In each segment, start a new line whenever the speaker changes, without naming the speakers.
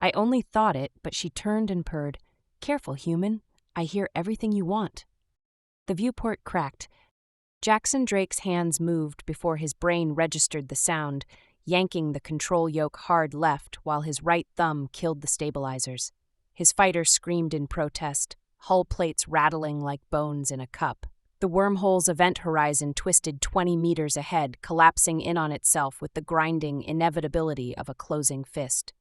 I only thought it, but she turned and purred. Careful, human. I hear everything you want. The viewport cracked. Jackson Drake's hands moved before his brain registered the sound, yanking the control yoke hard left while his right thumb killed the stabilizers. His fighter screamed in protest, hull plates rattling like bones in a cup. The Wormhole's event horizon twisted 20 meters ahead, collapsing in on itself with the grinding inevitability of a closing fist.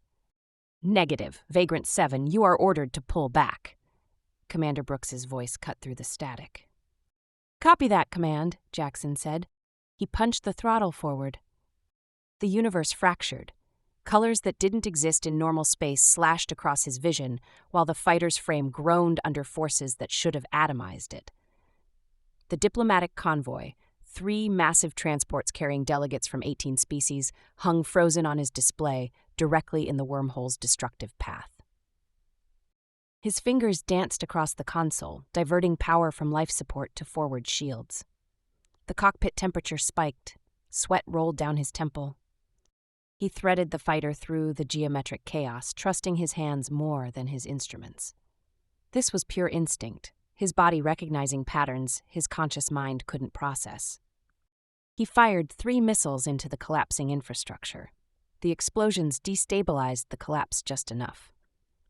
Negative, Vagrant 7, you are ordered to pull back. Commander Brooks's voice cut through the static. Copy that, Command, Jackson said. He punched the throttle forward. The universe fractured. Colors that didn't exist in normal space slashed across his vision, while the fighter's frame groaned under forces that should have atomized it. The diplomatic convoy, 3 massive transports carrying delegates from 18 species, hung frozen on his display, directly in the Wormhole's destructive path. His fingers danced across the console, diverting power from life support to forward shields. The cockpit temperature spiked. Sweat rolled down his temple. He threaded the fighter through the geometric chaos, trusting his hands more than his instruments. This was pure instinct, his body recognizing patterns his conscious mind couldn't process. He fired 3 missiles into the collapsing infrastructure. The explosions destabilized the collapse just enough.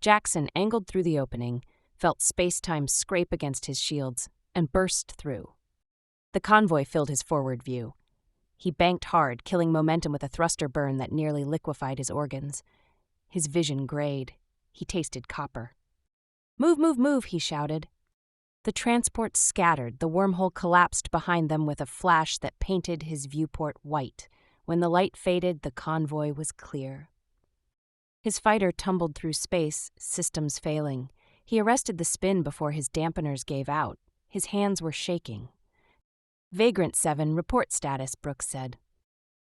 Jackson angled through the opening, felt space-time scrape against his shields, and burst through. The convoy filled his forward view. He banked hard, killing momentum with a thruster burn that nearly liquefied his organs. His vision grayed. He tasted copper. Move, move, move, he shouted. The transport scattered. The wormhole collapsed behind them with a flash that painted his viewport white. When the light faded, the convoy was clear. His fighter tumbled through space, systems failing. He arrested the spin before his dampeners gave out. His hands were shaking. Vagrant 7, report status, Brooks said.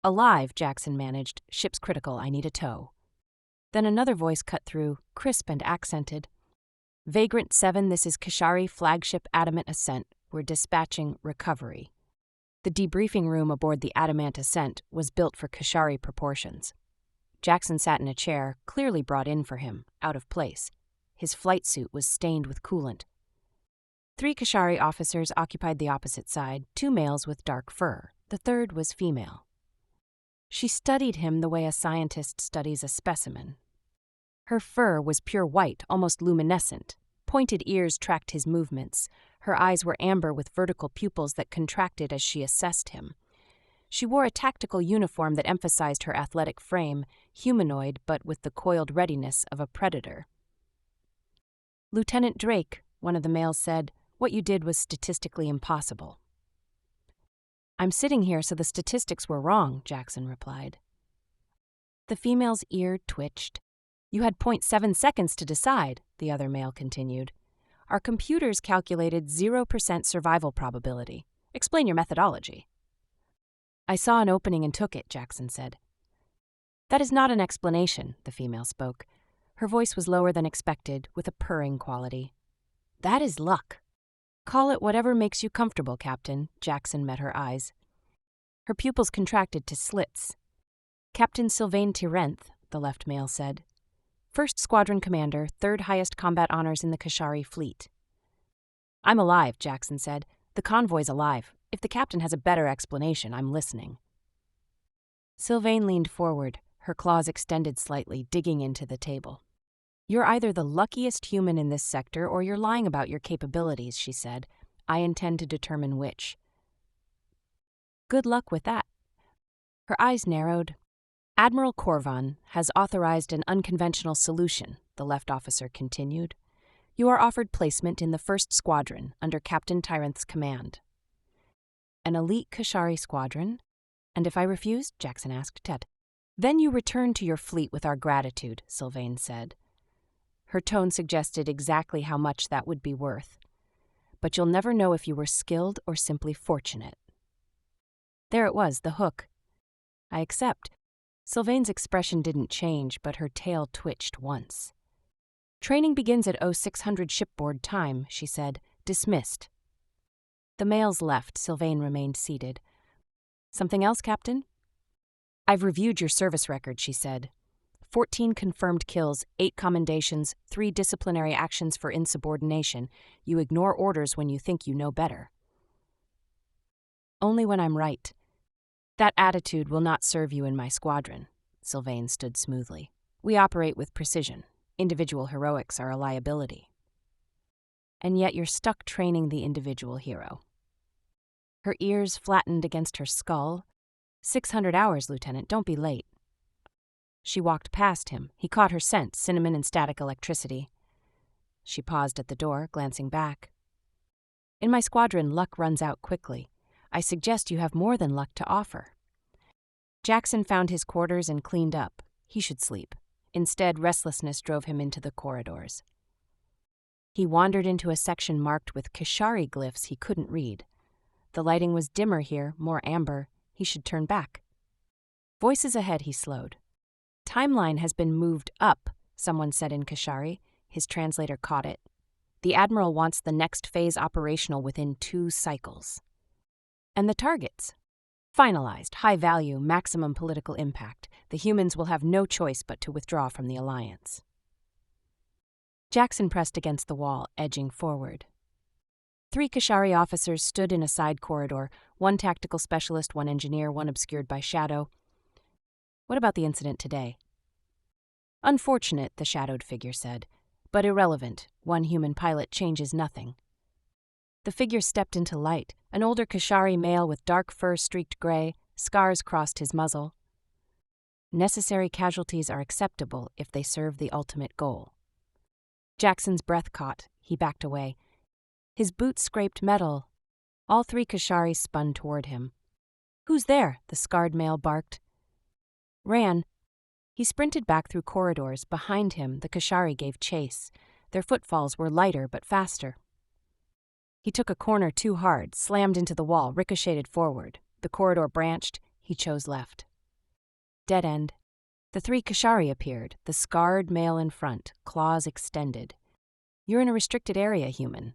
Alive, Jackson managed. Ship's critical, I need a tow. Then another voice cut through, crisp and accented. Vagrant 7, this is Kashari, flagship Adamant Ascent. We're dispatching recovery. The debriefing room aboard the Adamant Ascent was built for Kashari proportions. Jackson sat in a chair, clearly brought in for him, out of place. His flight suit was stained with coolant. 3 Kashari officers occupied the opposite side, 2 males with dark fur. The third was female. She studied him the way a scientist studies a specimen. Her fur was pure white, almost luminescent. Pointed ears tracked his movements. Her eyes were amber with vertical pupils that contracted as she assessed him. She wore a tactical uniform that emphasized her athletic frame, humanoid but with the coiled readiness of a predator. Lieutenant Drake, one of the males said, what you did was statistically impossible. I'm sitting here so the statistics were wrong, Jackson replied. The female's ear twitched. You had 0.7 seconds to decide, the other male continued. Our computers calculated 0% survival probability. Explain your methodology. I saw an opening and took it, Jackson said. That is not an explanation, the female spoke. Her voice was lower than expected, with a purring quality. That is luck. Call it whatever makes you comfortable, Captain, Jackson met her eyes. Her pupils contracted to slits. Captain Sylvain Tirenth, the left male said. 1st Squadron Commander, 3rd highest combat honors in the Kashari fleet. I'm alive, Jackson said. The convoy's alive. If the captain has a better explanation, I'm listening. Sylvain leaned forward, her claws extended slightly, digging into the table. You're either the luckiest human in this sector or you're lying about your capabilities, she said. I intend to determine which. Good luck with that. Her eyes narrowed. Admiral Corvan has authorized an unconventional solution, the left officer continued. You are offered placement in the 1st Squadron under Captain Tirenth's command. An elite Kashari squadron? And if I refuse? Jackson asked Ted. Then you return to your fleet with our gratitude, Sylvain said. Her tone suggested exactly how much that would be worth. But you'll never know if you were skilled or simply fortunate. There it was, the hook. I accept. Sylvain's expression didn't change, but her tail twitched once. Training begins at 0600 shipboard time, she said. Dismissed. The males left. Sylvain remained seated. Something else, Captain? I've reviewed your service record, she said. 14 confirmed kills, 8 commendations, 3 disciplinary actions for insubordination. You ignore orders when you think you know better. Only when I'm right. That attitude will not serve you in my squadron. Sylvain stood smoothly. We operate with precision. Individual heroics are a liability. And yet you're stuck training the individual hero. Her ears flattened against her skull. 600 hours, Lieutenant, don't be late. She walked past him. He caught her scent, cinnamon and static electricity. She paused at the door, glancing back. In my squadron, luck runs out quickly. I suggest you have more than luck to offer. Jackson found his quarters and cleaned up. He should sleep. Instead, restlessness drove him into the corridors. He wandered into a section marked with Kashari glyphs he couldn't read. The lighting was dimmer here, more amber. He should turn back. Voices ahead, he slowed. Timeline has been moved up, someone said in Kashari. His translator caught it. The Admiral wants the next phase operational within 2 cycles. And the targets? Finalized, high value, maximum political impact. The humans will have no choice but to withdraw from the Alliance. Jackson pressed against the wall, edging forward. 3 Kashari officers stood in a side corridor, 1 tactical specialist, 1 engineer, 1 obscured by shadow. What about the incident today? Unfortunate, the shadowed figure said, but irrelevant. 1 human pilot changes nothing. The figure stepped into light, an older Kashari male with dark fur streaked gray, scars crossed his muzzle. Necessary casualties are acceptable if they serve the ultimate goal. Jackson's breath caught. He backed away. His boots scraped metal. All 3 Kashari spun toward him. Who's there? The scarred male barked. Ran. He sprinted back through corridors. Behind him, the Kashari gave chase. Their footfalls were lighter but faster. He took a corner too hard, slammed into the wall, ricocheted forward. The corridor branched. He chose left. Dead end. The 3 Kashari appeared, the scarred male in front, claws extended. You're in a restricted area, human.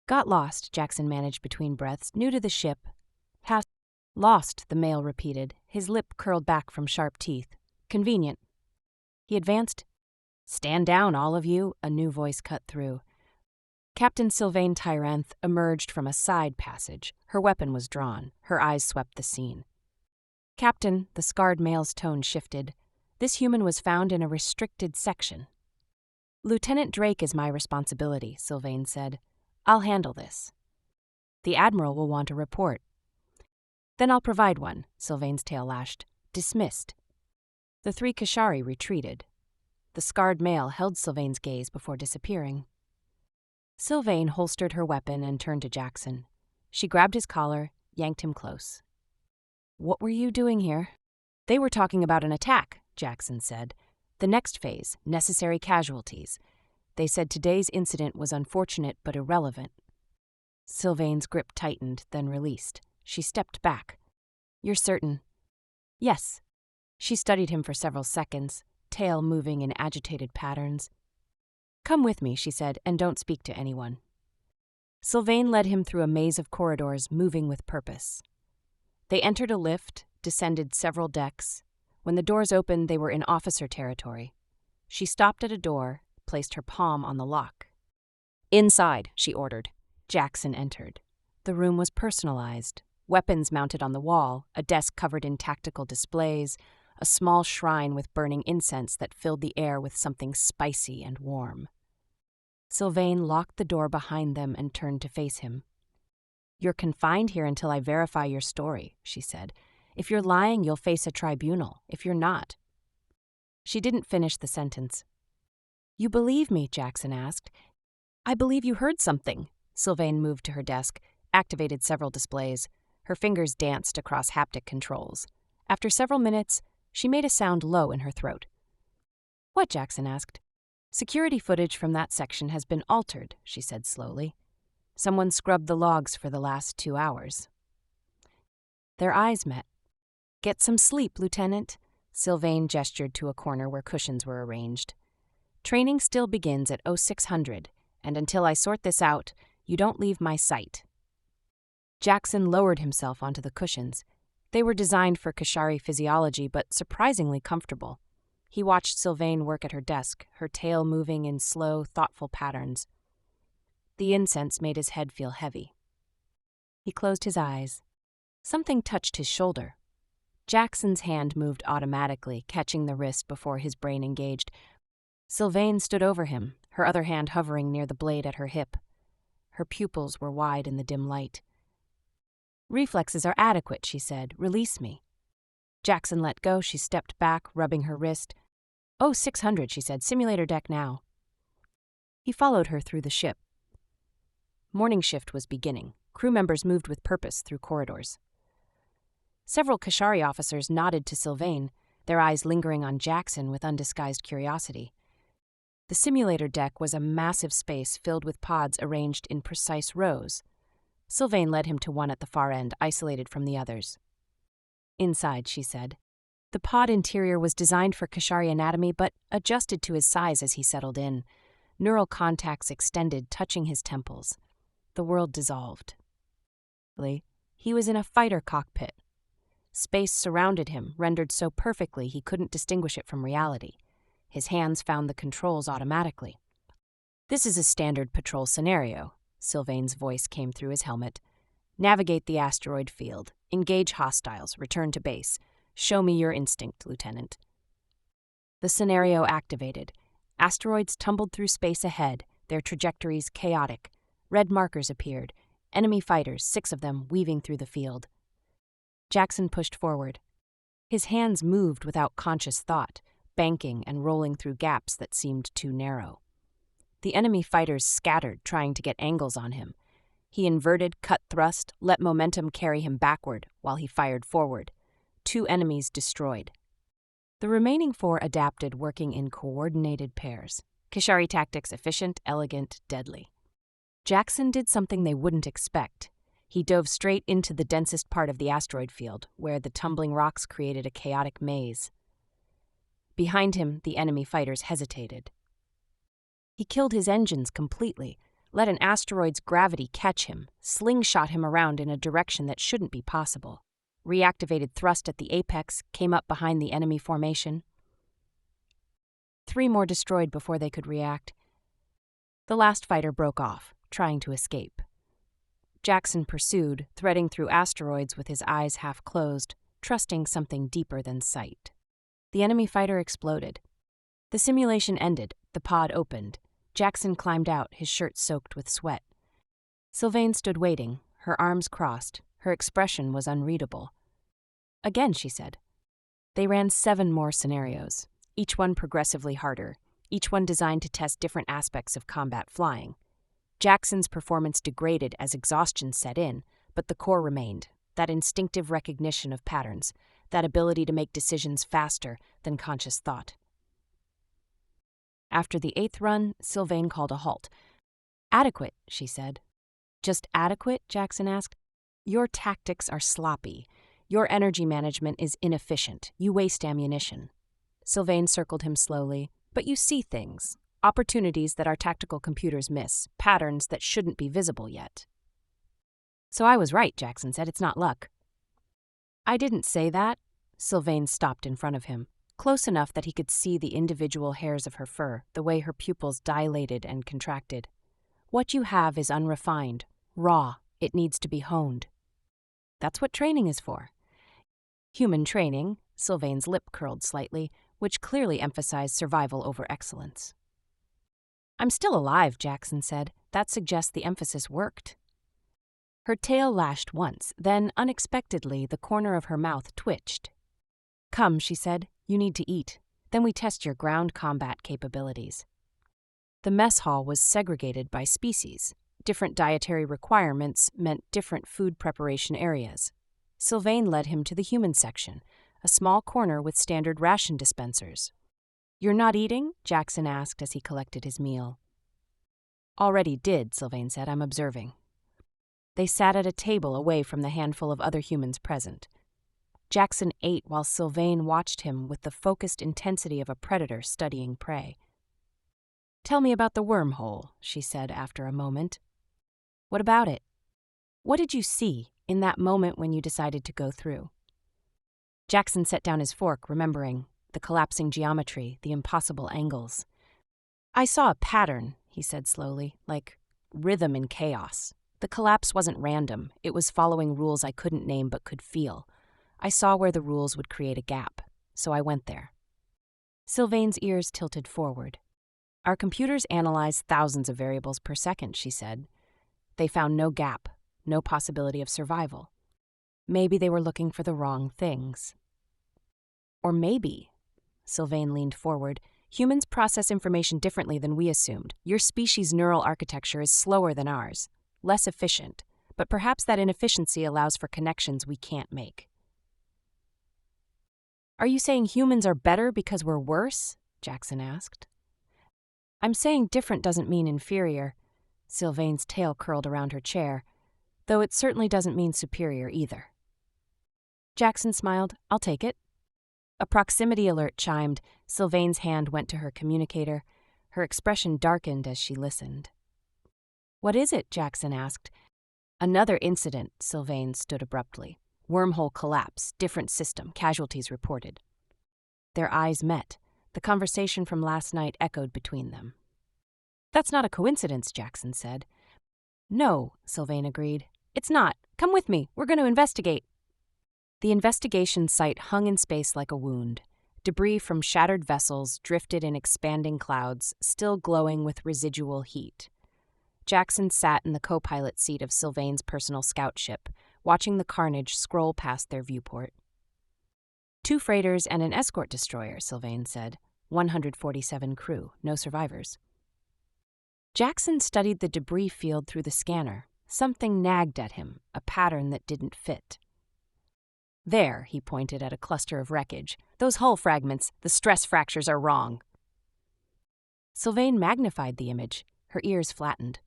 Got lost, Jackson managed between breaths, new to the ship. Passed. Lost, the male repeated, his lip curled back from sharp teeth. Convenient. He advanced. Stand down, all of you, a new voice cut through. Captain Sylvain Tyranth emerged from a side passage. Her weapon was drawn. Her eyes swept the scene. Captain, the scarred male's tone shifted. This human was found in a restricted section. Lieutenant Drake is my responsibility, Sylvain said. I'll handle this. The Admiral will want a report. Then I'll provide one, Sylvain's tail lashed. Dismissed. The 3 Kashari retreated. The scarred male held Sylvain's gaze before disappearing. Sylvain holstered her weapon and turned to Jackson. She grabbed his collar, yanked him close. What were you doing here? They were talking about an attack, Jackson said. The next phase, necessary casualties. They said today's incident was unfortunate but irrelevant. Sylvain's grip tightened, then released. She stepped back. You're certain? Yes. She studied him for several seconds, tail moving in agitated patterns. Come with me, she said, and don't speak to anyone. Sylvain led him through a maze of corridors, moving with purpose. They entered a lift, descended several decks. When the doors opened, they were in officer territory. She stopped at a door, placed her palm on the lock. Inside, she ordered. Jackson entered. The room was personalized. Weapons mounted on the wall, a desk covered in tactical displays, a small shrine with burning incense that filled the air with something spicy and warm. Sylvain locked the door behind them and turned to face him. You're confined here until I verify your story, she said. If you're lying, you'll face a tribunal. If you're not. She didn't finish the sentence. You believe me? Jackson asked. I believe you heard something. Sylvain moved to her desk, activated several displays. Her fingers danced across haptic controls. After several minutes, she made a sound low in her throat. What? Jackson asked. Security footage from that section has been altered, she said slowly. Someone scrubbed the logs for the last 2 hours. Their eyes met. Get some sleep, Lieutenant. Sylvain gestured to a corner where cushions were arranged. Training still begins at 0600, and until I sort this out, you don't leave my sight. Jackson lowered himself onto the cushions. They were designed for Kashari physiology, but surprisingly comfortable. He watched Sylvain work at her desk, her tail moving in slow, thoughtful patterns. The incense made his head feel heavy. He closed his eyes. Something touched his shoulder. Jackson's hand moved automatically, catching the wrist before his brain engaged. Sylvain stood over him, her other hand hovering near the blade at her hip. Her pupils were wide in the dim light. "Reflexes are adequate," she said. "Release me." Jackson let go. She stepped back, rubbing her wrist. "Oh, 600, she said. "Simulator deck now." He followed her through the ship. Morning shift was beginning. Crew members moved with purpose through corridors. Several Kashari officers nodded to Sylvain, their eyes lingering on Jackson with undisguised curiosity. The simulator deck was a massive space filled with pods arranged in precise rows. Sylvain led him to one at the far end, isolated from the others. "Inside," she said. The pod interior was designed for Kashari anatomy, but adjusted to his size as he settled in. Neural contacts extended, touching his temples. The world dissolved. He was in a fighter cockpit. Space surrounded him, rendered so perfectly he couldn't distinguish it from reality. His hands found the controls automatically. "This is a standard patrol scenario," Sylvain's voice came through his helmet. "Navigate the asteroid field. Engage hostiles. Return to base. Show me your instinct, Lieutenant." The scenario activated. Asteroids tumbled through space ahead, their trajectories chaotic. Red markers appeared. Enemy fighters, 6 of them, weaving through the field. Jackson pushed forward. His hands moved without conscious thought, banking and rolling through gaps that seemed too narrow. The enemy fighters scattered, trying to get angles on him. He inverted, cut thrust, let momentum carry him backward while he fired forward. 2 enemies destroyed. The remaining 4 adapted, working in coordinated pairs. Kashari tactics efficient, elegant, deadly. Jackson did something they wouldn't expect. He dove straight into the densest part of the asteroid field, where the tumbling rocks created a chaotic maze. Behind him, the enemy fighters hesitated. He killed his engines completely, let an asteroid's gravity catch him, slingshot him around in a direction that shouldn't be possible. Reactivated thrust at the apex, came up behind the enemy formation. 3 more destroyed before they could react. The last fighter broke off, trying to escape. Jackson pursued, threading through asteroids with his eyes half closed, trusting something deeper than sight. The enemy fighter exploded. The simulation ended, the pod opened. Jackson climbed out, his shirt soaked with sweat. Sylvain stood waiting, her arms crossed. Her expression was unreadable. "Again," she said. They ran 7 more scenarios, each one progressively harder, each one designed to test different aspects of combat flying. Jackson's performance degraded as exhaustion set in, but the core remained, that instinctive recognition of patterns, that ability to make decisions faster than conscious thought. After the 8th run, Sylvain called a halt. "Adequate," she said. "Just adequate?" Jackson asked. "Your tactics are sloppy. Your energy management is inefficient. You waste ammunition." Sylvain circled him slowly. "But you see things. Opportunities that our tactical computers miss. Patterns that shouldn't be visible yet." "So I was right," Jackson said. "It's not luck." "I didn't say that." Sylvain stopped in front of him, close enough that he could see the individual hairs of her fur, the way her pupils dilated and contracted. "What you have is unrefined, raw. It needs to be honed. That's what training is for." Human training, Sylvain's lip curled slightly, which clearly emphasized survival over excellence. "I'm still alive," Jackson said. "That suggests the emphasis worked." Her tail lashed once, then, unexpectedly, the corner of her mouth twitched. "Come," she said. "You need to eat. Then we test your ground combat capabilities." The mess hall was segregated by species. Different dietary requirements meant different food preparation areas. Sylvain led him to the human section, a small corner with standard ration dispensers. "You're not eating?" Jackson asked as he collected his meal. "Already did," Sylvain said. "I'm observing." They sat at a table away from the handful of other humans present. Jackson ate while Sylvain watched him with the focused intensity of a predator studying prey. "Tell me about the wormhole," she said after a moment. "What about it? What did you see in that moment when you decided to go through?" Jackson set down his fork, remembering. the collapsing geometry, the impossible angles. I saw a pattern, he said slowly, like rhythm in chaos. The collapse wasn't random. It was following rules I couldn't name but could feel. I saw where the rules would create a gap, so I went there. Sylvain's ears tilted forward. Our computers analyze thousands of variables per second, she said. They found no gap, no possibility of survival. Maybe they were looking for the wrong things. Or maybe, Sylvain leaned forward, humans process information differently than we assumed. Your species' neural architecture is slower than ours, less efficient, but perhaps that inefficiency allows for connections we can't make. Are you saying humans are better because we're worse? Jackson asked. I'm saying different doesn't mean inferior. Sylvain's tail curled around her chair, though it certainly doesn't mean superior either. Jackson smiled. I'll take it. A proximity alert chimed. Sylvain's hand went to her communicator. Her expression darkened as she listened. What is it? Jackson asked. Another incident, Sylvain stood abruptly. Wormhole collapse, different system, casualties reported. Their eyes met. The conversation from last night echoed between them. That's not a coincidence, Jackson said. No, Sylvain agreed. It's not. Come with me. We're going to investigate. The investigation site hung in space like a wound. Debris from shattered vessels drifted in expanding clouds, still glowing with residual heat. Jackson sat in the co-pilot seat of Sylvain's personal scout ship, watching the carnage scroll past their viewport. 2 freighters and an escort destroyer, Sylvain said. 147 crew, no survivors. Jackson studied the debris field through the scanner. Something nagged at him, a pattern that didn't fit. There, he pointed at a cluster of wreckage. Those hull fragments, the stress fractures are wrong. Sylvain magnified the image. Her ears flattened.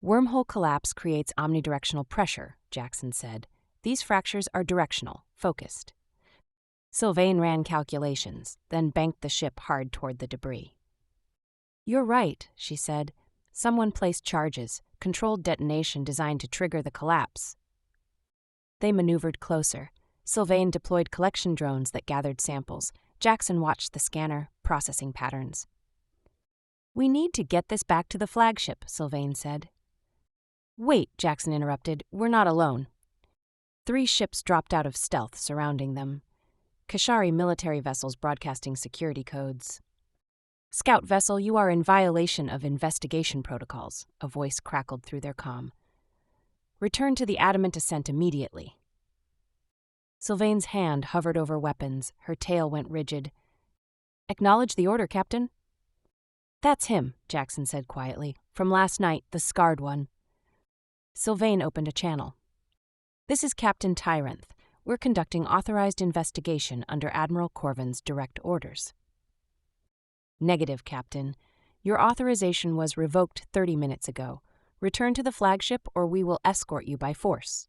Wormhole collapse creates omnidirectional pressure, Jackson said. These fractures are directional, focused. Sylvain ran calculations, then banked the ship hard toward the debris. You're right, she said. Someone placed charges, controlled detonation designed to trigger the collapse. They maneuvered closer. Sylvain deployed collection drones that gathered samples. Jackson watched the scanner, processing patterns. We need to get this back to the flagship, Sylvain said. Wait, Jackson interrupted. We're not alone. 3 ships dropped out of stealth, surrounding them. Kashari military vessels broadcasting security codes. Scout vessel, you are in violation of investigation protocols, a voice crackled through their comm. Return to the adamant ascent immediately. Sylvain's hand hovered over weapons. Her tail went rigid. Acknowledge the order, Captain. That's him, Jackson said quietly. From last night, the scarred one. Sylvain opened a channel. This is Captain Tyranth. We're conducting authorized investigation under Admiral Corvin's direct orders. Negative, Captain. Your authorization was revoked 30 minutes ago. Return to the flagship or we will escort you by force.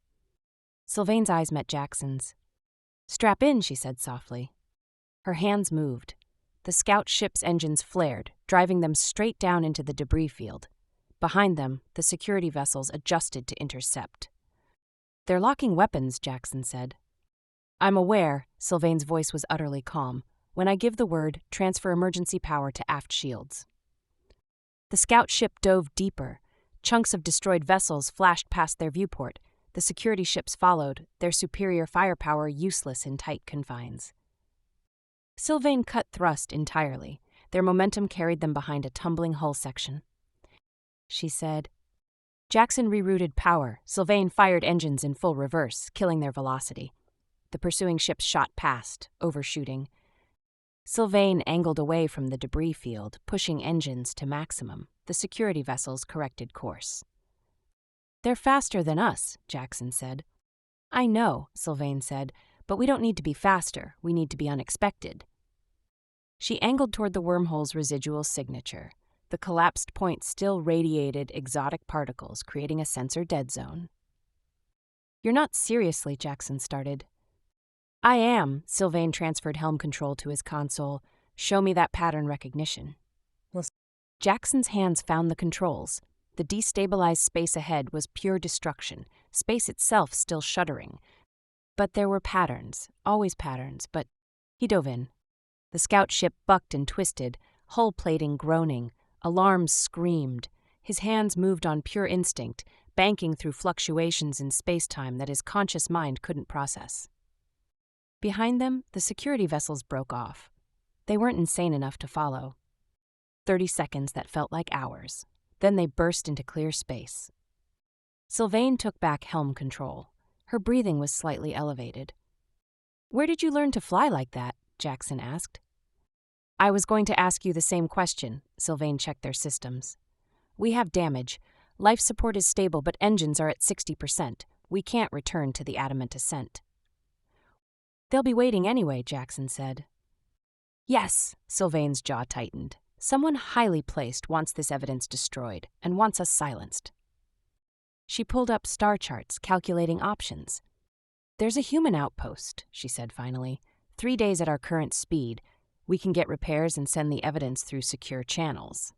Sylvain's eyes met Jackson's. Strap in, she said softly. Her hands moved. The scout ship's engines flared, driving them straight down into the debris field. Behind them, the security vessels adjusted to intercept. They're locking weapons, Jackson said. I'm aware, Sylvain's voice was utterly calm. When I give the word, transfer emergency power to aft shields. The scout ship dove deeper. Chunks of destroyed vessels flashed past their viewport. The security ships followed, their superior firepower useless in tight confines. Sylvain cut thrust entirely. Their momentum carried them behind a tumbling hull section. She said. Jackson rerouted power. Sylvain fired engines in full reverse, killing their velocity. The pursuing ships shot past, overshooting. Sylvain angled away from the debris field, pushing engines to maximum. The security vessels corrected course. They're faster than us, Jackson said. I know, Sylvain said, but we don't need to be faster. We need to be unexpected. She angled toward the wormhole's residual signature. The collapsed point still radiated exotic particles, creating a sensor dead zone. You're not seriously, Jackson started. I am, Sylvain transferred helm control to his console. Show me that pattern recognition. Jackson's hands found the controls. The destabilized space ahead was pure destruction, space itself still shuddering. But there were patterns, always patterns, but He dove in. The scout ship bucked and twisted, hull plating groaning, alarms screamed. His hands moved on pure instinct, banking through fluctuations in space-time that his conscious mind couldn't process. Behind them, the security vessels broke off. They weren't insane enough to follow. 30 seconds that felt like hours. Then they burst into clear space. Sylvain took back helm control. Her breathing was slightly elevated. "Where did you learn to fly like that?" Jackson asked. "I was going to ask you the same question." Sylvain checked their systems. "We have damage. Life support is stable, but engines are at 60%. We can't return to the adamant ascent." "They'll be waiting anyway," Jackson said. "Yes," Sylvain's jaw tightened. "Someone highly placed wants this evidence destroyed and wants us silenced." She pulled up star charts, calculating options. "There's a human outpost," she said finally. 3 days at our current speed. We can get repairs and send the evidence through secure channels."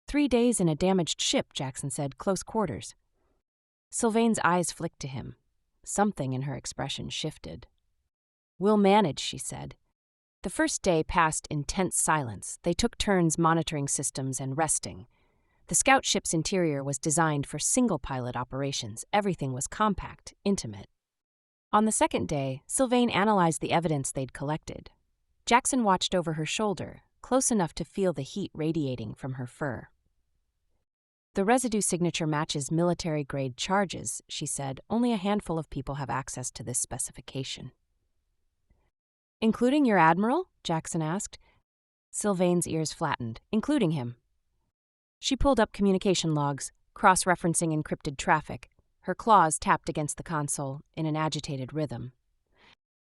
3 days in a damaged ship, Jackson said, close quarters. Sylvain's eyes flicked to him. Something in her expression shifted. "We'll manage," she said. The first day passed in tense silence. They took turns monitoring systems and resting. The scout ship's interior was designed for single-pilot operations. Everything was compact, intimate. On the second day, Sylvain analyzed the evidence they'd collected. Jackson watched over her shoulder, close enough to feel the heat radiating from her fur. "The residue signature matches military-grade charges," she said. "Only a handful of people have access to this specification." "Including your admiral?" Jackson asked. Sylvain's ears flattened. "Including him." She pulled up communication logs, cross-referencing encrypted traffic. Her claws tapped against the console in an agitated rhythm.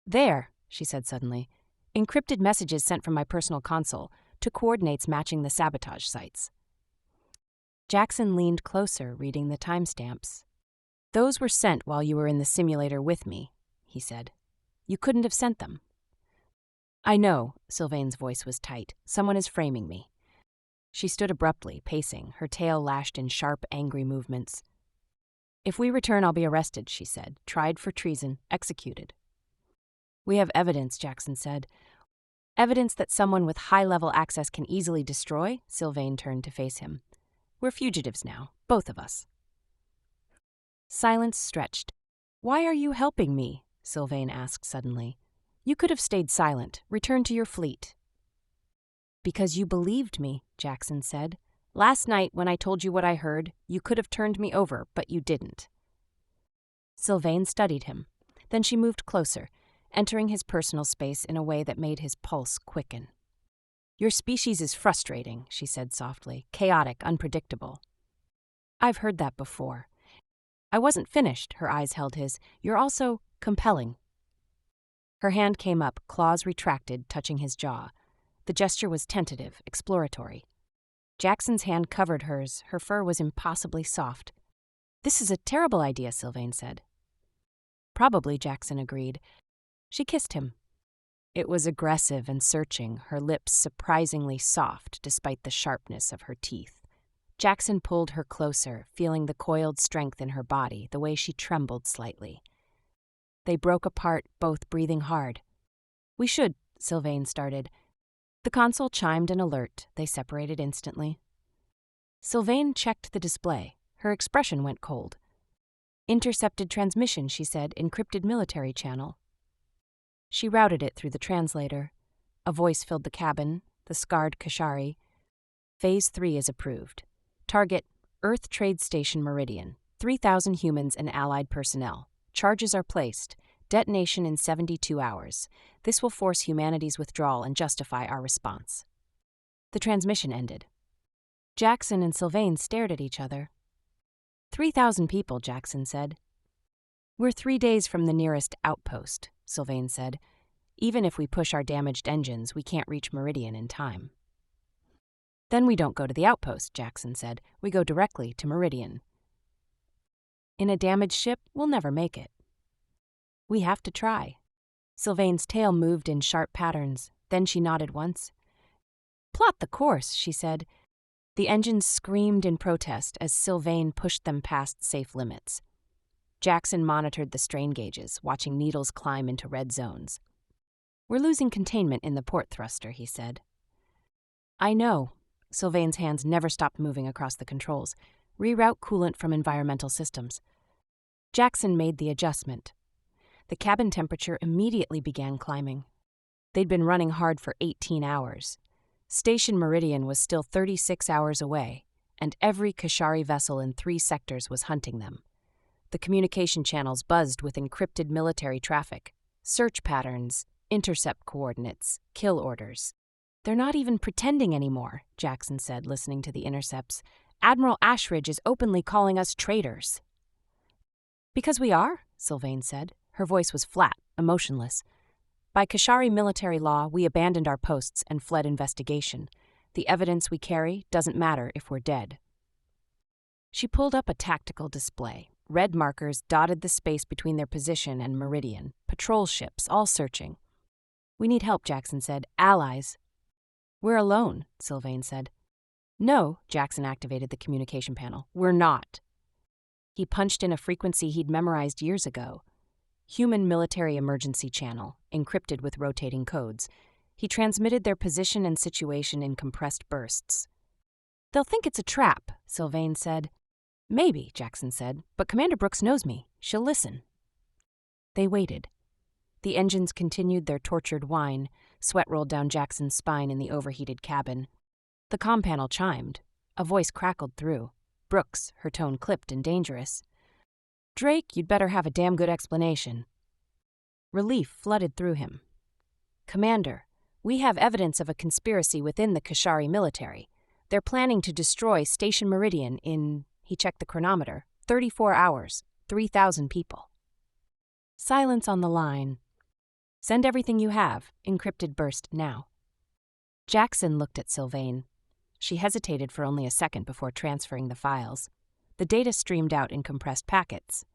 "There," she said suddenly. "Encrypted messages sent from my personal console to coordinates matching the sabotage sites." Jackson leaned closer, reading the timestamps. "Those were sent while you were in the simulator with me," he said. "You couldn't have sent them." "I know," Sylvain's voice was tight. "Someone is framing me." She stood abruptly, pacing, her tail lashed in sharp, angry movements. "If we return, I'll be arrested," she said. "Tried for treason, executed." "We have evidence," Jackson said. "Evidence that someone with high-level access can easily destroy?" Sylvain turned to face him. "We're fugitives now, both of us." Silence stretched. "Why are you helping me?" Sylvain asked suddenly. "You could have stayed silent, returned to your fleet." "Because you believed me," Jackson said. "Last night, when I told you what I heard, you could have turned me over, but you didn't." Sylvain studied him. Then she moved closer, entering his personal space in a way that made his pulse quicken. "Your species is frustrating," she said softly. "Chaotic, unpredictable." "I've heard that before." "I wasn't finished," her eyes held his. "You're also compelling." Her hand came up, claws retracted, touching his jaw. The gesture was tentative, exploratory. Jackson's hand covered hers. Her fur was impossibly soft. "This is a terrible idea," Sylvain said. "Probably," Jackson agreed. She kissed him. It was aggressive and searching, her lips surprisingly soft despite the sharpness of her teeth. Jackson pulled her closer, feeling the coiled strength in her body, the way she trembled slightly. They broke apart, both breathing hard. "We should," Sylvain started. The console chimed an alert. They separated instantly. Sylvain checked the display. Her expression went cold. "Intercepted transmission," she said, "encrypted military channel." She routed it through the translator. A voice filled the cabin, the scarred Kashari. "Phase 3 is approved. Target, Earth Trade Station Meridian. 3,000 humans and allied personnel. Charges are placed. Detonation in 72 hours. This will force humanity's withdrawal and justify our response." The transmission ended. Jackson and Sylvain stared at each other. 3,000 people, Jackson said. "We're 3 days from the nearest outpost," Sylvain said. "Even if we push our damaged engines, we can't reach Meridian in time." "Then we don't go to the outpost," Jackson said. "We go directly to Meridian." "In a damaged ship, we'll never make it." "We have to try." Sylvain's tail moved in sharp patterns. Then she nodded once. "Plot the course," she said. The engines screamed in protest as Sylvain pushed them past safe limits. Jackson monitored the strain gauges, watching needles climb into red zones. We're losing containment in the port thruster, he said. I know. Sylvain's hands never stopped moving across the controls. Reroute coolant from environmental systems. Jackson made the adjustment. The cabin temperature immediately began climbing. They'd been running hard for 18 hours. Station Meridian was still 36 hours away, and every Kashari vessel in 3 sectors was hunting them. The communication channels buzzed with encrypted military traffic, search patterns, intercept coordinates, kill orders. They're not even pretending anymore, Jackson said, listening to the intercepts. Admiral Ashridge is openly calling us traitors. Because we are, Sylvain said. Her voice was flat, emotionless. By Kashari military law, we abandoned our posts and fled investigation. The evidence we carry doesn't matter if we're dead. She pulled up a tactical display. Red markers dotted the space between their position and Meridian. Patrol ships, all searching. We need help, Jackson said. Allies. We're alone, Sylvain said. No, Jackson activated the communication panel. We're not. He punched in a frequency he'd memorized years ago. Human military emergency channel, encrypted with rotating codes. He transmitted their position and situation in compressed bursts. They'll think it's a trap, Sylvain said. Maybe, Jackson said, but Commander Brooks knows me. She'll listen. They waited. The engines continued their tortured whine. Sweat rolled down Jackson's spine in the overheated cabin. The comm panel chimed. A voice crackled through. Brooks, her tone clipped and dangerous. Drake, you'd better have a damn good explanation. Relief flooded through him. Commander, we have evidence of a conspiracy within the Kashari military. They're planning to destroy Station Meridian in, he checked the chronometer, 34 hours, 3,000 people. Silence on the line. Send everything you have, encrypted burst now. Jackson looked at Sylvain. She hesitated for only a second before transferring the files. The data streamed out in compressed packets.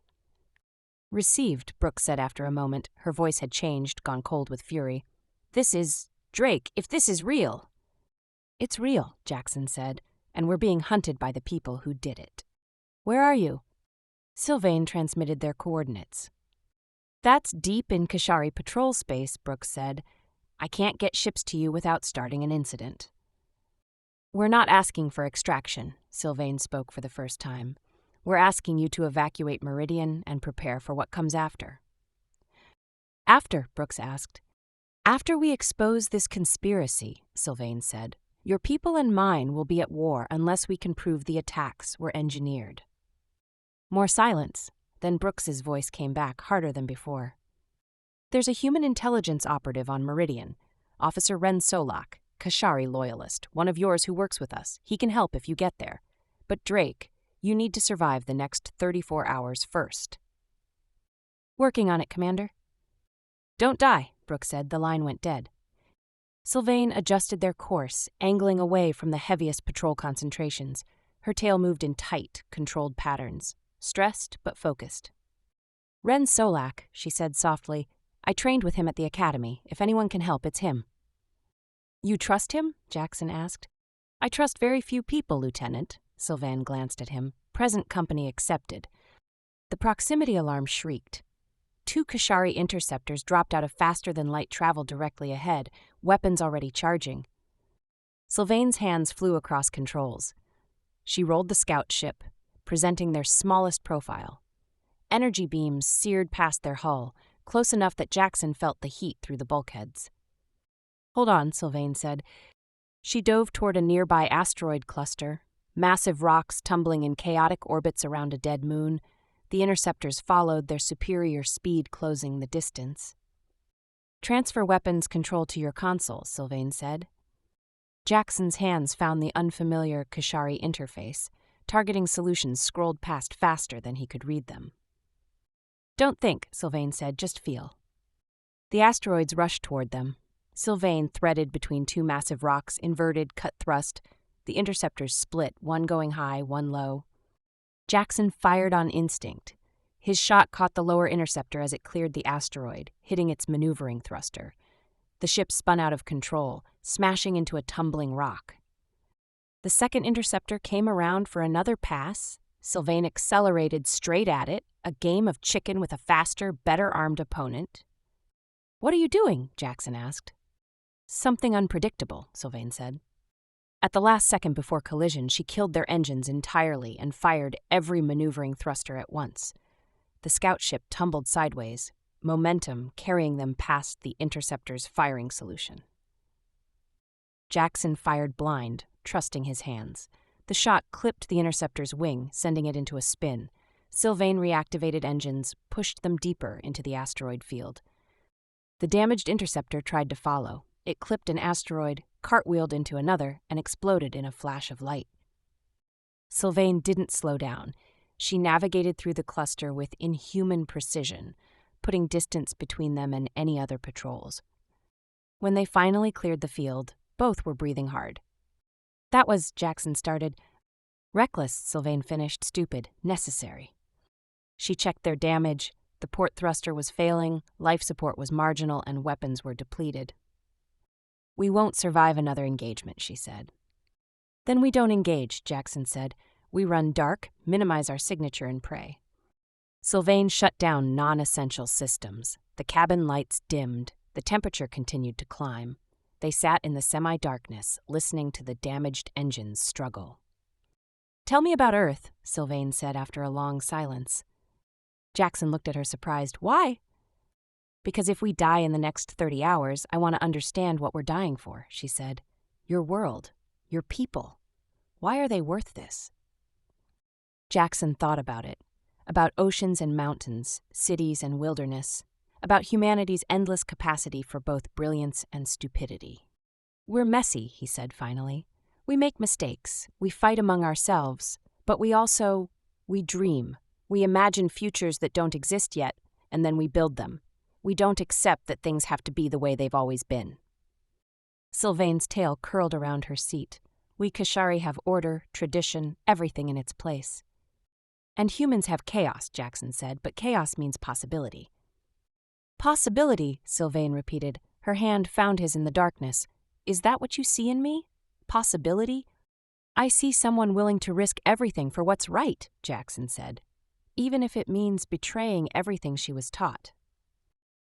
Received, Brooks said after a moment. Her voice had changed, gone cold with fury. This is... Drake, if this is real... It's real, Jackson said, and we're being hunted by the people who did it. Where are you? Sylvain transmitted their coordinates. That's deep in Kashari patrol space, Brooks said. I can't get ships to you without starting an incident. We're not asking for extraction, Sylvain spoke for the first time. We're asking you to evacuate Meridian and prepare for what comes after. After, Brooks asked. After we expose this conspiracy, Sylvain said, your people and mine will be at war unless we can prove the attacks were engineered. More silence. Then Brooks's voice came back, harder than before. There's a human intelligence operative on Meridian, Officer Ren Solak, Kashari loyalist, one of yours who works with us. He can help if you get there. But Drake, you need to survive the next 34 hours first. Working on it, Commander. Don't die, Brooks said. The line went dead. Sylvain adjusted their course, angling away from the heaviest patrol concentrations. Her tail moved in tight, controlled patterns, stressed but focused. Ren Solak, she said softly. I trained with him at the academy. If anyone can help, it's him. You trust him? Jackson asked. I trust very few people, Lieutenant. Sylvain glanced at him. Present company accepted. The proximity alarm shrieked. 2 Kashari interceptors dropped out of faster-than-light travel directly ahead, weapons already charging. Sylvain's hands flew across controls. She rolled the scout ship, presenting their smallest profile. Energy beams seared past their hull, close enough that Jackson felt the heat through the bulkheads. Hold on, Sylvain said. She dove toward a nearby asteroid cluster, massive rocks tumbling in chaotic orbits around a dead moon. The interceptors followed, their superior speed closing the distance. Transfer weapons control to your console, Sylvain said. Jackson's hands found the unfamiliar Kashari interface. Targeting solutions scrolled past faster than he could read them. Don't think, Sylvain said, just feel. The asteroids rushed toward them. Sylvain threaded between 2 massive rocks, inverted, cut thrust. The interceptors split, one going high, one low. Jackson fired on instinct. His shot caught the lower interceptor as it cleared the asteroid, hitting its maneuvering thruster. The ship spun out of control, smashing into a tumbling rock. The second interceptor came around for another pass. Sylvain accelerated straight at it, a game of chicken with a faster, better-armed opponent. What are you doing? Jackson asked. Something unpredictable, Sylvain said. At the last second before collision, she killed their engines entirely and fired every maneuvering thruster at once. The scout ship tumbled sideways, momentum carrying them past the interceptor's firing solution. Jackson fired blind, trusting his hands. The shot clipped the interceptor's wing, sending it into a spin. Sylvain reactivated engines, pushed them deeper into the asteroid field. The damaged interceptor tried to follow. It clipped an asteroid, cartwheeled into another, and exploded in a flash of light. Sylvain didn't slow down. She navigated through the cluster with inhuman precision, putting distance between them and any other patrols. When they finally cleared the field, both were breathing hard. That was, Jackson started. Reckless, Sylvain finished, stupid, necessary. She checked their damage. The port thruster was failing, life support was marginal, and weapons were depleted. We won't survive another engagement, she said. Then we don't engage, Jackson said. We run dark, minimize our signature, and pray. Sylvain shut down non-essential systems. The cabin lights dimmed. The temperature continued to climb. They sat in the semi-darkness, listening to the damaged engines struggle. Tell me about Earth, Sylvain said after a long silence. Jackson looked at her surprised. Why? Because if we die in the next 30 hours, I want to understand what we're dying for, she said. Your world, your people. Why are they worth this? Jackson thought about it. About oceans and mountains, cities and wilderness. About humanity's endless capacity for both brilliance and stupidity. We're messy, he said finally. We make mistakes. We fight among ourselves. But we dream. We imagine futures that don't exist yet, and then we build them. We don't accept that things have to be the way they've always been. Sylvain's tail curled around her seat. We Kashari have order, tradition, everything in its place. And humans have chaos, Jackson said, but chaos means possibility. Possibility, Sylvain repeated. Her hand found his in the darkness. Is that what you see in me? Possibility? I see someone willing to risk everything for what's right, Jackson said, even if it means betraying everything she was taught.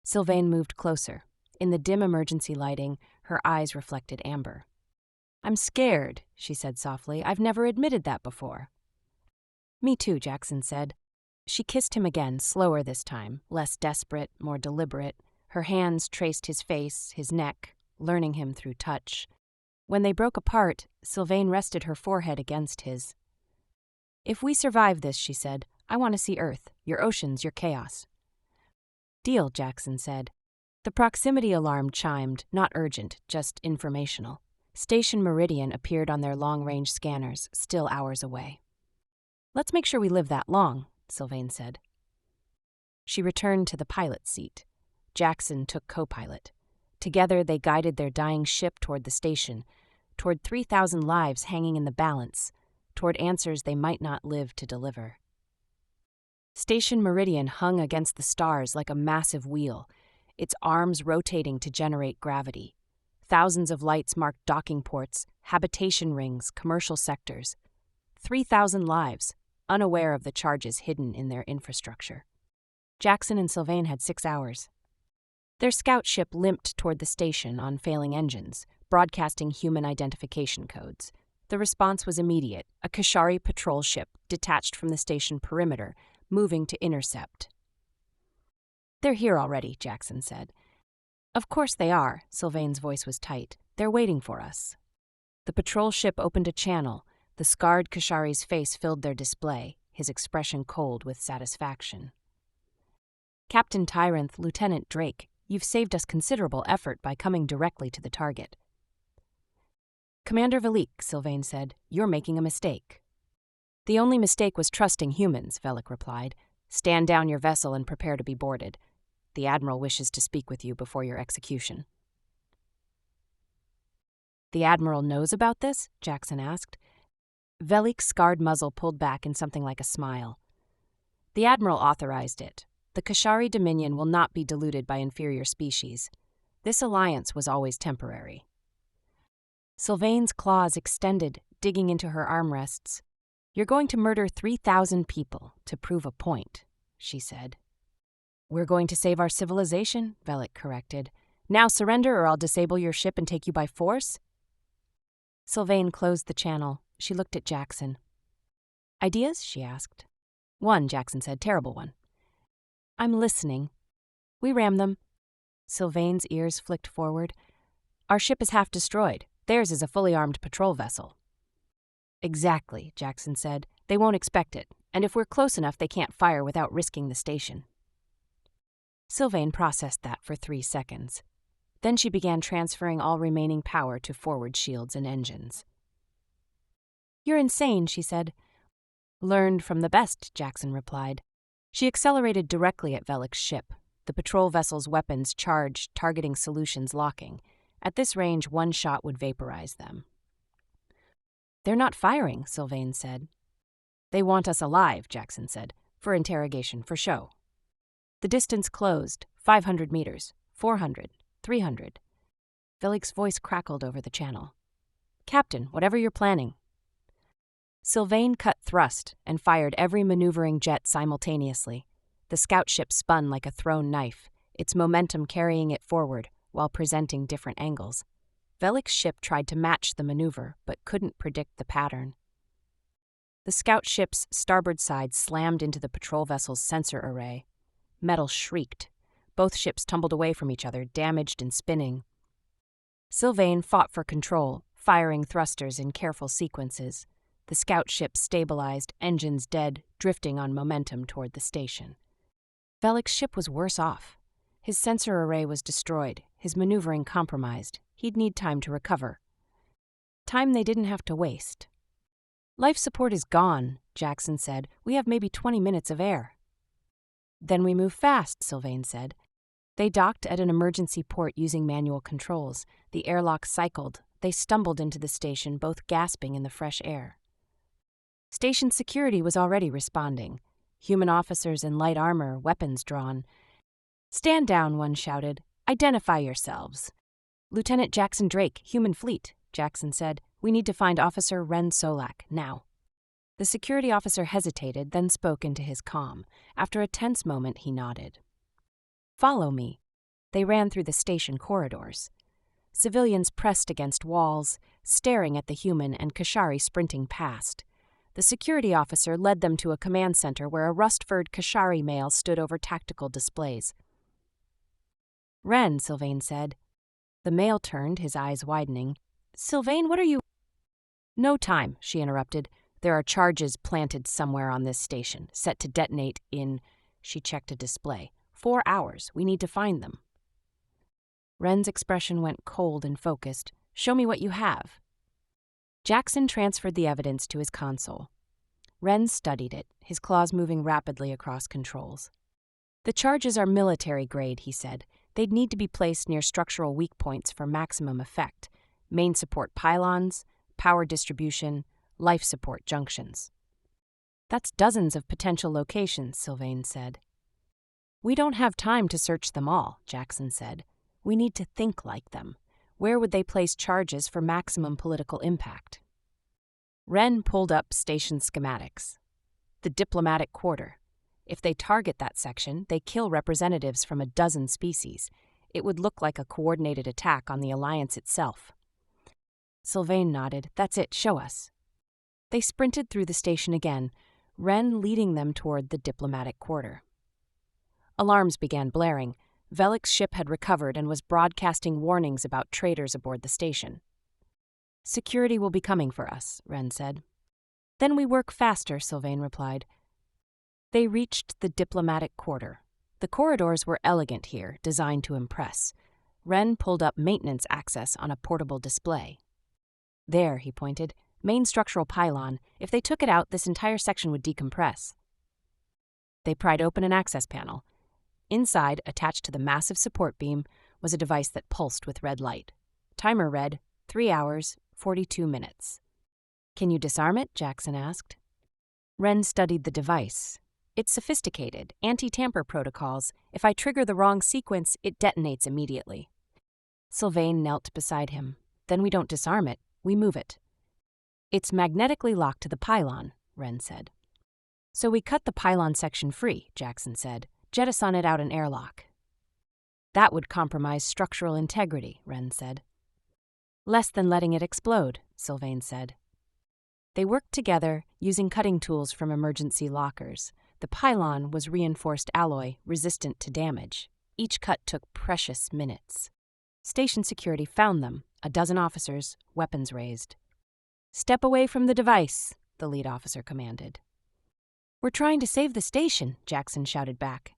Sylvain moved closer. In the dim emergency lighting, her eyes reflected amber. I'm scared, she said softly. I've never admitted that before. Me too, Jackson said. She kissed him again, slower this time, less desperate, more deliberate. Her hands traced his face, his neck, learning him through touch. When they broke apart, Sylvain rested her forehead against his. If we survive this, she said, I want to see Earth, your oceans, your chaos. Deal, Jackson said. The proximity alarm chimed, not urgent, just informational. Station Meridian appeared on their long-range scanners, still hours away. Let's make sure we live that long, Sylvain said. She returned to the pilot's seat. Jackson took co-pilot. Together they guided their dying ship toward the station, toward 3,000 lives hanging in the balance, toward answers they might not live to deliver. Station Meridian hung against the stars like a massive wheel, its arms rotating to generate gravity. Thousands of lights marked docking ports, habitation rings, commercial sectors. 3,000 lives, unaware of the charges hidden in their infrastructure. Jackson and Sylvain had 6 hours. Their scout ship limped toward the station on failing engines, broadcasting human identification codes. The response was immediate, a Kashari patrol ship detached from the station perimeter, moving to intercept. They're here already, Jackson said. Of course they are, Sylvain's voice was tight. They're waiting for us. The patrol ship opened a channel. The scarred Kashari's face filled their display, his expression cold with satisfaction. Captain Tyrant, Lieutenant Drake, you've saved us considerable effort by coming directly to the target. Commander Velik, Sylvain said, you're making a mistake. The only mistake was trusting humans, Velik replied. Stand down your vessel and prepare to be boarded. The Admiral wishes to speak with you before your execution. The Admiral knows about this? Jackson asked. Velik's scarred muzzle pulled back in something like a smile. The Admiral authorized it. The Kashari Dominion will not be diluted by inferior species. This alliance was always temporary. Sylvain's claws extended, digging into her armrests. You're going to murder 3,000 people to prove a point, she said. We're going to save our civilization, Velik corrected. Now surrender or I'll disable your ship and take you by force? Sylvain closed the channel. She looked at Jackson. Ideas? She asked. One, Jackson said. Terrible one. I'm listening. We ram them. Sylvain's ears flicked forward. Our ship is half destroyed. Theirs is a fully armed patrol vessel. Exactly, Jackson said. They won't expect it, and if we're close enough, they can't fire without risking the station. Sylvain processed that for 3 seconds. Then she began transferring all remaining power to forward shields and engines. You're insane, she said. Learned from the best, Jackson replied. She accelerated directly at Velik's ship, the patrol vessel's weapons charged, targeting solutions locking. At this range, one shot would vaporize them. They're not firing, Sylvain said. They want us alive, Jackson said. For interrogation, for show. The distance closed, 500 meters, 400, 300. Velik's voice crackled over the channel. Captain, whatever you're planning. Sylvain cut thrust and fired every maneuvering jet simultaneously. The scout ship spun like a thrown knife, its momentum carrying it forward while presenting different angles. Velik's ship tried to match the maneuver, but couldn't predict the pattern. The scout ship's starboard side slammed into the patrol vessel's sensor array. Metal shrieked. Both ships tumbled away from each other, damaged and spinning. Sylvain fought for control, firing thrusters in careful sequences. The scout ship stabilized, engines dead, drifting on momentum toward the station. Velik's ship was worse off. His sensor array was destroyed, his maneuvering compromised. He'd need time to recover. Time they didn't have to waste. Life support is gone, Jackson said. We have maybe 20 minutes of air. Then we move fast, Sylvain said. They docked at an emergency port using manual controls. The airlock cycled. They stumbled into the station, both gasping in the fresh air. Station security was already responding. Human officers in light armor, weapons drawn. Stand down, one shouted. Identify yourselves. Lieutenant Jackson Drake, Human Fleet, Jackson said. We need to find Officer Ren Solak, now. The security officer hesitated, then spoke into his comm. After a tense moment, he nodded. Follow me. They ran through the station corridors. Civilians pressed against walls, staring at the human and Kashari sprinting past. The security officer led them to a command center where a rust-furred Kashari male stood over tactical displays. Ren, Sylvain said. The male turned, his eyes widening. Sylvain, what are you— No time, she interrupted. There are charges planted somewhere on this station, set to detonate in— She checked a display. 4 hours. We need to find them. Ren's expression went cold and focused. Show me what you have. Jackson transferred the evidence to his console. Ren studied it, his claws moving rapidly across controls. The charges are military grade, he said. They'd need to be placed near structural weak points for maximum effect. Main support pylons, power distribution, life support junctions. That's dozens of potential locations, Sylvain said. We don't have time to search them all, Jackson said. We need to think like them. Where would they place charges for maximum political impact? Ren pulled up station schematics. The diplomatic quarter. If they target that section, they kill representatives from a dozen species. It would look like a coordinated attack on the Alliance itself. Sylvain nodded. That's it, show us. They sprinted through the station again, Ren leading them toward the diplomatic quarter. Alarms began blaring. Velik's ship had recovered and was broadcasting warnings about traitors aboard the station. Security will be coming for us, Ren said. Then we work faster, Sylvain replied. They reached the diplomatic quarter. The corridors were elegant here, designed to impress. Ren pulled up maintenance access on a portable display. There, he pointed, main structural pylon. If they took it out, this entire section would decompress. They pried open an access panel. Inside, attached to the massive support beam, was a device that pulsed with red light. Timer read, 3 hours, 42 minutes. Can you disarm it? Jackson asked. Ren studied the device. It's sophisticated, anti-tamper protocols. If I trigger the wrong sequence, it detonates immediately. Sylvain knelt beside him. Then we don't disarm it, we move it. It's magnetically locked to the pylon, Ren said. So we cut the pylon section free, Jackson said. jettison it out an airlock. That would compromise structural integrity, Wren said. Less than letting it explode, Sylvain said. They worked together, using cutting tools from emergency lockers. The pylon was reinforced alloy, resistant to damage. Each cut took precious minutes. Station security found them, a dozen officers, weapons raised. "Step away from the device," the lead officer commanded. "We're trying to save the station," Jackson shouted back.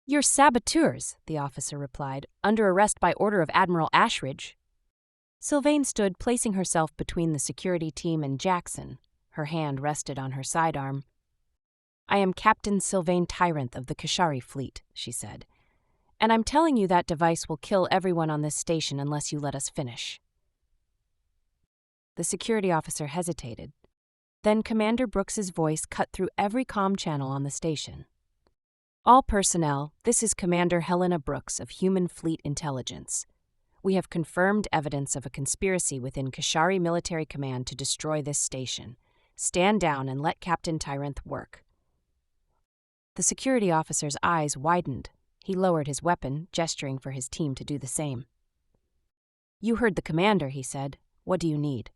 "You're saboteurs," the officer replied, "under arrest by order of Admiral Ashridge." Sylvain stood, placing herself between the security team and Jackson. Her hand rested on her sidearm. "I am Captain Sylvain Tyrant of the Kashari fleet," she said. "And I'm telling you that device will kill everyone on this station unless you let us finish." The security officer hesitated. Then Commander Brooks's voice cut through every comm channel on the station. "All personnel, this is Commander Helena Brooks of Human Fleet Intelligence. We have confirmed evidence of a conspiracy within Kashari Military Command to destroy this station. Stand down and let Captain Tyrant work." The security officer's eyes widened. He lowered his weapon, gesturing for his team to do the same. "You heard the commander," he said. "What do you need?"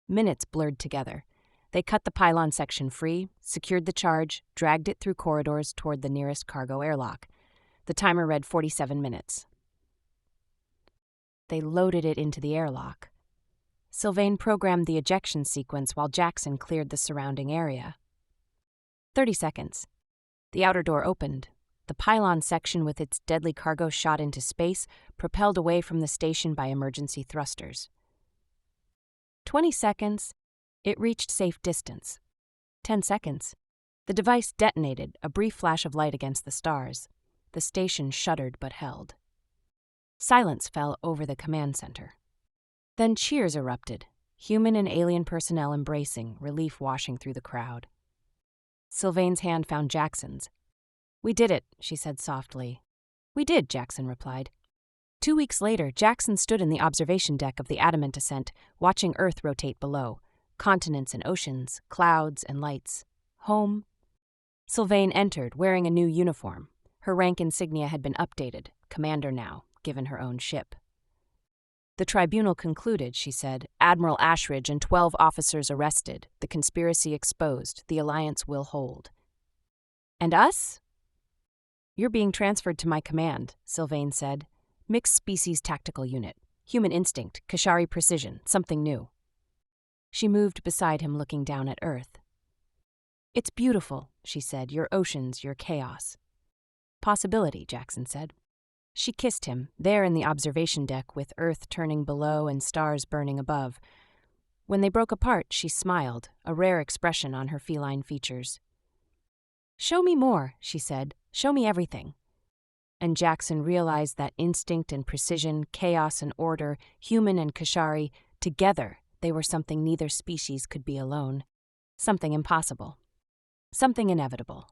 Minutes blurred together. They cut the pylon section free, secured the charge, dragged it through corridors toward the nearest cargo airlock. The timer read 47 minutes. They loaded it into the airlock. Sylvain programmed the ejection sequence while Jackson cleared the surrounding area. 30 seconds. The outer door opened. The pylon section with its deadly cargo shot into space, propelled away from the station by emergency thrusters. 20 seconds. It reached safe distance. 10 seconds. The device detonated, a brief flash of light against the stars. The station shuddered but held. Silence fell over the command center. Then cheers erupted, human and alien personnel embracing, relief washing through the crowd. Sylvain's hand found Jackson's. "We did it," she said softly. "We did," Jackson replied. 2 weeks later, Jackson stood in the observation deck of the Adamant Ascent, watching Earth rotate below. Continents and oceans, clouds and lights. Home. Sylvain entered, wearing a new uniform. Her rank insignia had been updated, commander now, given her own ship. "The tribunal concluded," she said. "Admiral Ashridge and 12 officers arrested. The conspiracy exposed. The alliance will hold." "And us?" "You're being transferred to my command," Sylvain said. "Mixed species tactical unit. Human instinct, Kashari precision, something new." She moved beside him, looking down at Earth. "It's beautiful," she said. "Your oceans, your chaos." "Possibility," Jackson said. She kissed him, there in the observation deck with Earth turning below and stars burning above. When they broke apart, she smiled, a rare expression on her feline features. "Show me more," she said. "Show me everything." And Jackson realized that instinct and precision, chaos and order, human and Kashari, together they were something neither species could be alone. Something impossible. Something inevitable.